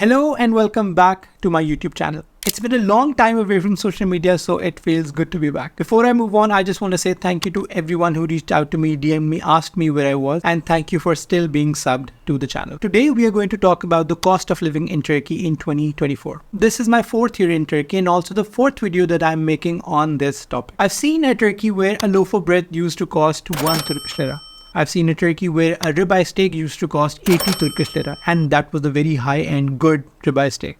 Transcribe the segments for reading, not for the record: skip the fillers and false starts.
Hello and welcome back to my YouTube channel. It's been a long time away from social media, so it feels good to be back. Before I move on, I just want to say thank you to everyone who reached out to me, DM'd me, asked me where I was, and thank you for still being subbed to the channel. Today, we are going to talk about the cost of living in Turkey in 2024. This is my 4th year in Turkey and also the 4th video that I'm making on this topic. I've seen a Turkey where a loaf of bread used to cost 1 Turkish lira. I've seen a Turkey where a ribeye steak used to cost 80 Turkish lira, and that was a very high-end good ribeye steak.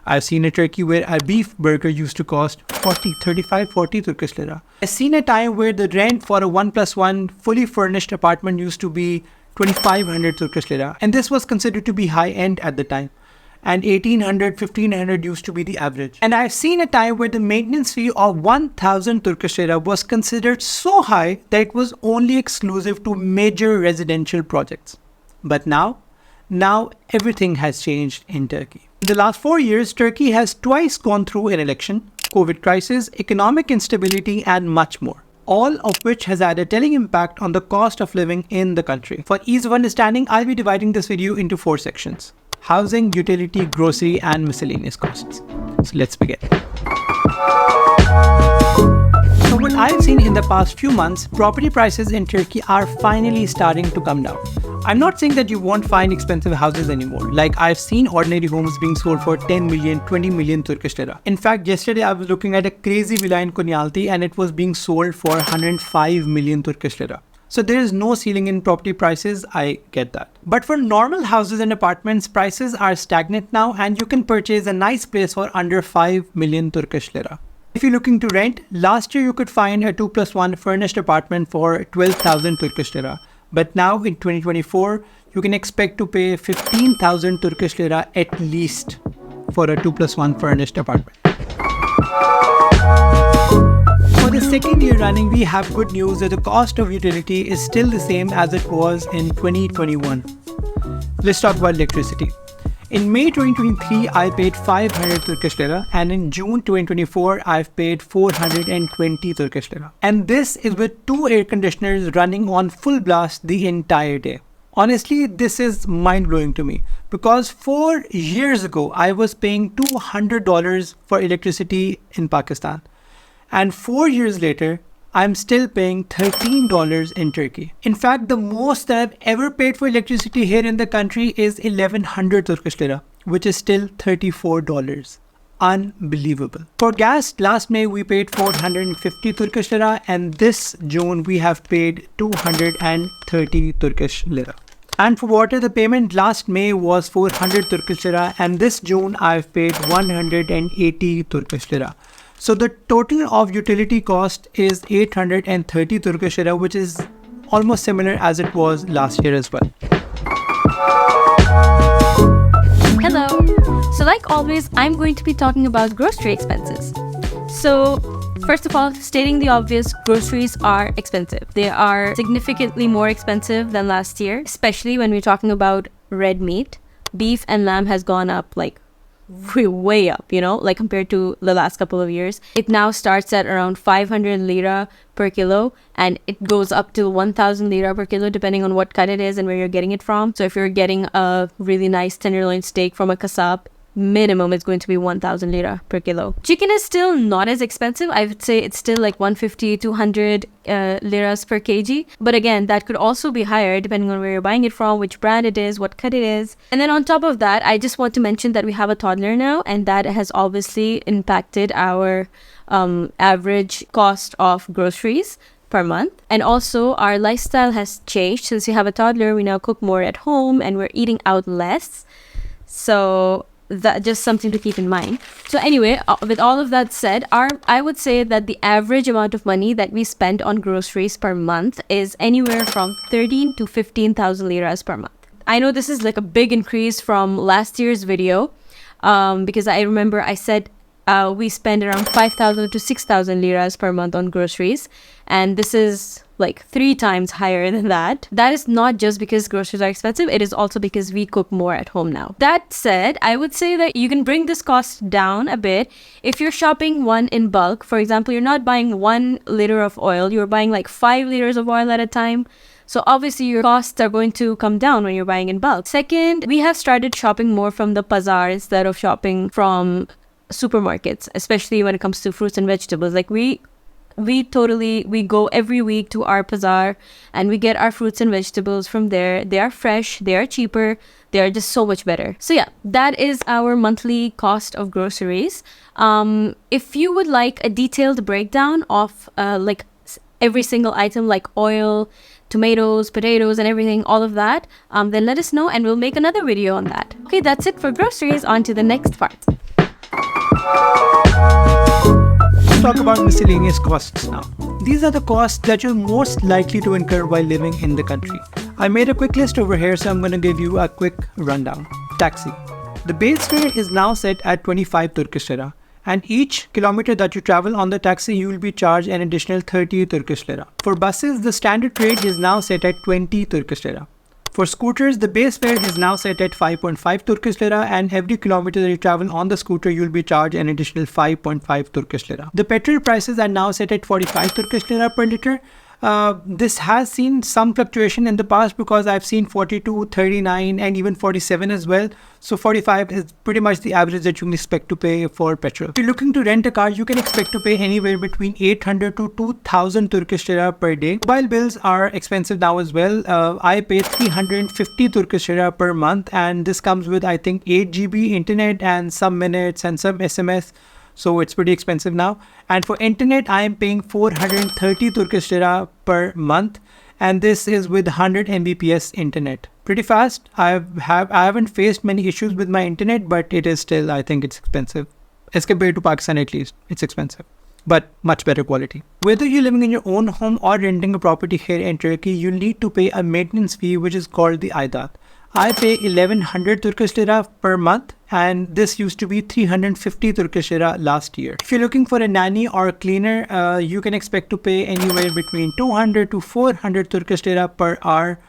I've seen a Turkey where a beef burger used to cost 40 Turkish lira. I've seen a time where the rent for a 1+1 fully furnished apartment used to be 2500 Turkish lira, and this was considered to be high-end at the time. And 1500 used to be the average. And I've seen a time where the maintenance fee of 1000 Turkish lira was considered so high that it was only exclusive to major residential projects. But now everything has changed in Turkey. In the last 4 years, Turkey has twice gone through an election, COVID crisis, economic instability, and much more, all of which has had a telling impact on the cost of living in the country. For ease of understanding, I'll be dividing this video into 4 sections: housing, utility, grocery, and miscellaneous costs. So let's begin. So what I've seen in the past few months, property prices in Turkey are finally starting to come down. I'm not saying that you won't find expensive houses anymore. Like, I've seen ordinary homes being sold for 10 million, 20 million Turkish lira. In fact, yesterday I was looking at a crazy villa in Konyaaltı and it was being sold for 105 million Turkish lira. So there is no ceiling in property prices, I get that. But for normal houses and apartments, prices are stagnant now and you can purchase a nice place for under 5 million Turkish lira. If you're looking to rent, last year you could find a 2+1 furnished apartment for 12,000 Turkish lira. But now in 2024, you can expect to pay 15,000 Turkish lira at least for a 2+1 furnished apartment. For the 2nd year running, we have good news that the cost of utility is still the same as it was in 2021. Let's talk about electricity. In May 2023, I paid 500 Turkish lira, and in June 2024, I've paid 420 Turkish lira. And this is with 2 air conditioners running on full blast the entire day. Honestly, this is mind-blowing to me because 4 years ago, I was paying $200 for electricity in Pakistan. And 4 years later, I'm still paying $13 in Turkey. In fact, the most that I've ever paid for electricity here in the country is 1100 Turkish lira, which is still $34. Unbelievable. For gas, last May we paid 450 Turkish lira, and this June we have paid 230 Turkish lira. And for water, the payment last May was 400 Turkish lira, and this June I've paid 180 Turkish lira. So the total of utility cost is 830 Turkish lira, which is almost similar as it was last year as well. Hello. So like always, I'm going to be talking about grocery expenses. So first of all, stating the obvious, groceries are expensive. They are significantly more expensive than last year, especially when we're talking about red meat. Beef and lamb has gone up like way up, like compared to the last couple of years. It now starts at around 500 lira per kilo and it goes up to 1000 lira per kilo depending on what cut it is and where you're getting it from. So if you're getting a really nice tenderloin steak from a kasab, minimum is going to be 1000 lira per kilo. Chicken is still not as expensive. I would say it's still like 150 200 liras per kg, but again, that could also be higher depending on where you're buying it from, which brand it is, what cut it is. And then on top of that, I just want to mention that we have a toddler now, and that has obviously impacted our average cost of groceries per month. And also our lifestyle has changed. Since we have a toddler, we now cook more at home and we're eating out less. So that just something to keep in mind. So anyway, with all of that said, I would say that the average amount of money that we spend on groceries per month is anywhere from 13 to 15,000 liras per month. I know this is like a big increase from last year's video because I remember I said we spend around 5,000 to 6,000 liras per month on groceries, and this is like 3 times higher than that. That is not just because groceries are expensive, it is also because we cook more at home now. That said, I would say that you can bring this cost down a bit if you're shopping one in bulk. For example, you're not buying 1 liter of oil, you're buying like 5 liters of oil at a time. So obviously your costs are going to come down when you're buying in bulk. Second, we have started shopping more from the bazaar instead of shopping from supermarkets, especially when it comes to fruits and vegetables. Like we go every week to our bazaar and we get our fruits and vegetables from there. They are fresh, they are cheaper, they are just so much better. So yeah, that is our monthly cost of groceries. If you would like a detailed breakdown of like every single item, like oil, tomatoes, potatoes, and everything, all of that, then let us know and we'll make another video on that. Okay, that's it for groceries. On to the next part. Let's talk about miscellaneous costs now. These are the costs that you're most likely to incur while living in the country. I made a quick list over here, so I'm going to give you a quick rundown. Taxi. The base fare is now set at 25 Turkish lira, and each kilometer that you travel on the taxi, you will be charged an additional 30 Turkish lira. For buses, the standard rate is now set at 20 Turkish lira. For scooters, the base fare is now set at 5.5 Turkish lira, and every kilometer that you travel on the scooter, you'll be charged an additional 5.5 Turkish lira. The petrol prices are now set at 45 Turkish lira per liter. This has seen some fluctuation in the past because I've seen 42, 39 and even 47 as well. So 45 is pretty much the average that you can expect to pay for petrol. If you're looking to rent a car, you can expect to pay anywhere between 800 to 2000 Turkish lira per day. Mobile bills are expensive now as well. I pay 350 Turkish lira per month, and this comes with I think 8 GB internet and some minutes and some SMS. So it's pretty expensive now. And for internet, I am paying 430 Turkish lira per month, and this is with 100 Mbps internet. Pretty fast. I haven't faced many issues with my internet, but it is still, I think it's expensive. As compared to Pakistan at least, it's expensive, but much better quality. Whether you're living in your own home or renting a property here in Turkey, you'll need to pay a maintenance fee which is called the aidat. I pay 1100 Turkish lira per month, and this used to be 350 Turkish lira last year. If you're looking for a nanny or a cleaner, you can expect to pay anywhere between 200 to 400 Turkish lira per hour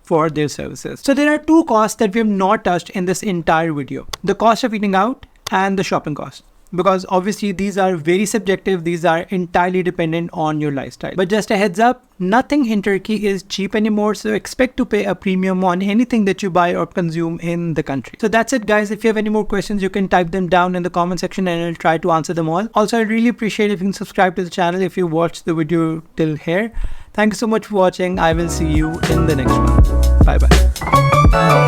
for their services. So there are two costs that we have not touched in this entire video: the cost of eating out and the shopping cost. Because obviously these are very subjective, these are entirely dependent on your lifestyle. But just a heads up, nothing in Turkey is cheap anymore, so expect to pay a premium on anything that you buy or consume in the country. So that's it guys. If you have any more questions, you can type them down in the comment section and I'll try to answer them all. Also, I really appreciate if you can subscribe to the channel if you watched the video till here. Thank you so much for watching. I will see you in the next one. Bye bye.